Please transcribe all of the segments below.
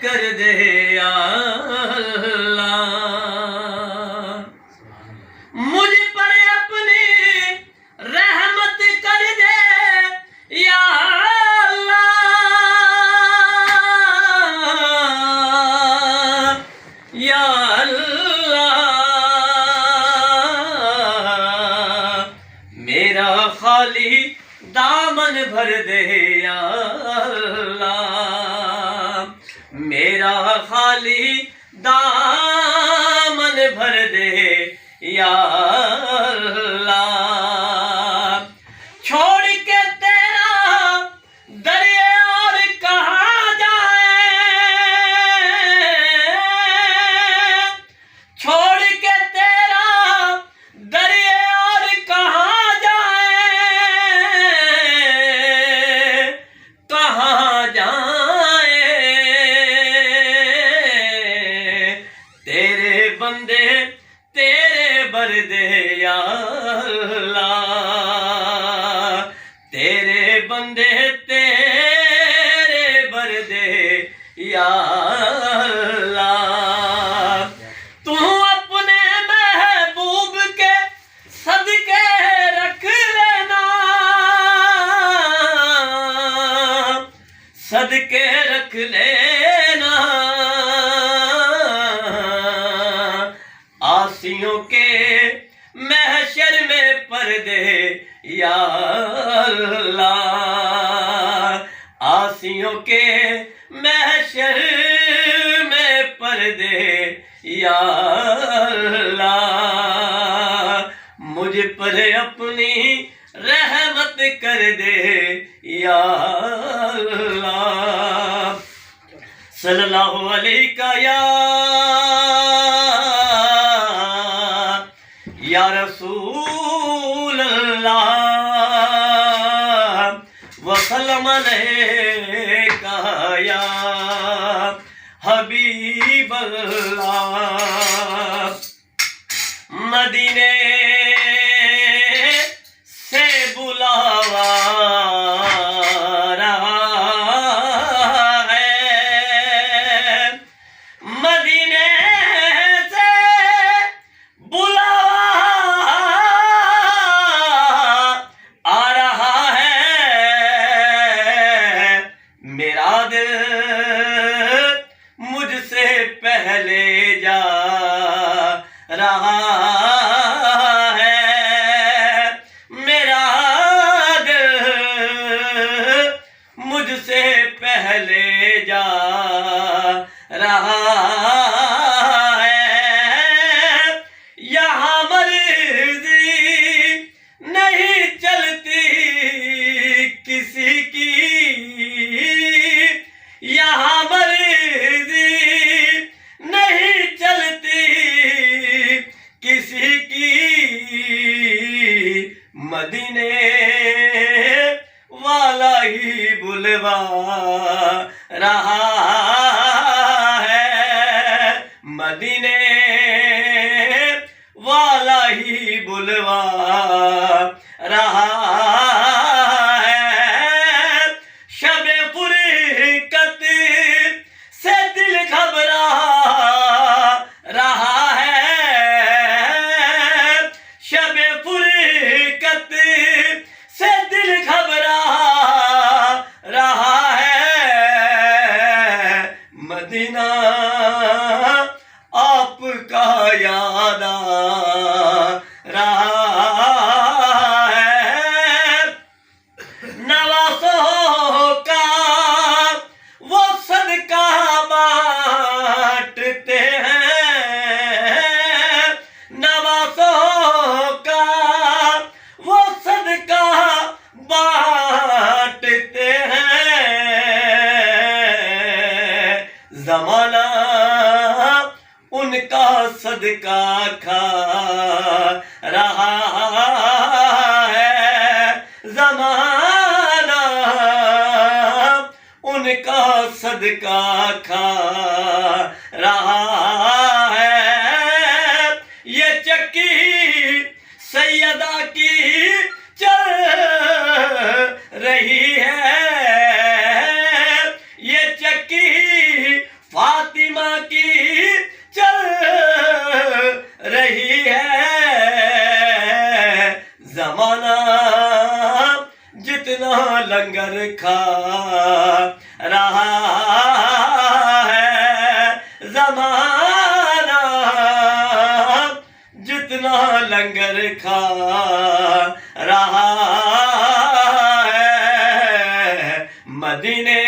कर दे या अल्लाह, मुझ पर अपनी रहमत कर दे या अल्लाह, या अल्लाह। मेरा खाली दामन भर दे या अल्लाह, मेरा खाली दामन भर दे या अल्लाह। छोड़ के तेरा दरिया और कहाँ जाए, छोड़ के तेरा दरिया और कहाँ जाए, कहाँ जाए। तेरे बंदे तेरे बरदे या अल्लाह, तेरे बंदे तेरे बरदे या अल्लाह। तू अपने महबूब के सदके रख लेना, सदके रख लेना। आसियों के महशर में पर्दे या अल्लाह, आसियों के महशर में पर्दे या अल्लाह। मुझ पर अपनी रहमत कर दे या अल्लाह। सल्लल्लाहु अलैका या रसूल अल्लाह, वसल्लम अलैका या हबीब अल्लाह। मदीने से बुलावा रहा है, मदीने से बुलावा आ रहा है। मेरा दिल मुझसे पहले जा रहा है, मेरा दिल मुझसे पहले जा रहा है। यहाँ मर्जी नहीं चलती किसी की, यहाँ मर्जी नहीं चलती किसी की। मदीने वाला ही बुलवा रहा है, मदीने वाला ही बुलवा रहा है। शबे फुरकत से दिल घबरा रहा है, शबे फुरकत से दिल घबरा रहा है। मदीना आपका याद आ रहा है। नवासों का वो सदका बांटते हैं, नवासों का वो सदका बांटते हैं। जमाना उनका सदका खा रहा है, जमाना उनका सदका खा रहा है। ये चक्की सैयदा की चल रही है, ये चक्की लंगर खा रहा है ज़माना, जितना लंगर खा रहा है, मदीने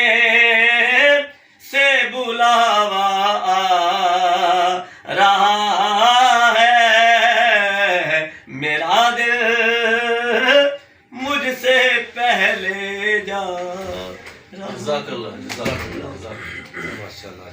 से बुलावा आ रहा है। मेरा दिल मुझसे पहले जा रहा। जज़ाकल्लाह, जज़ाकल्लाह, माशाअल्लाह।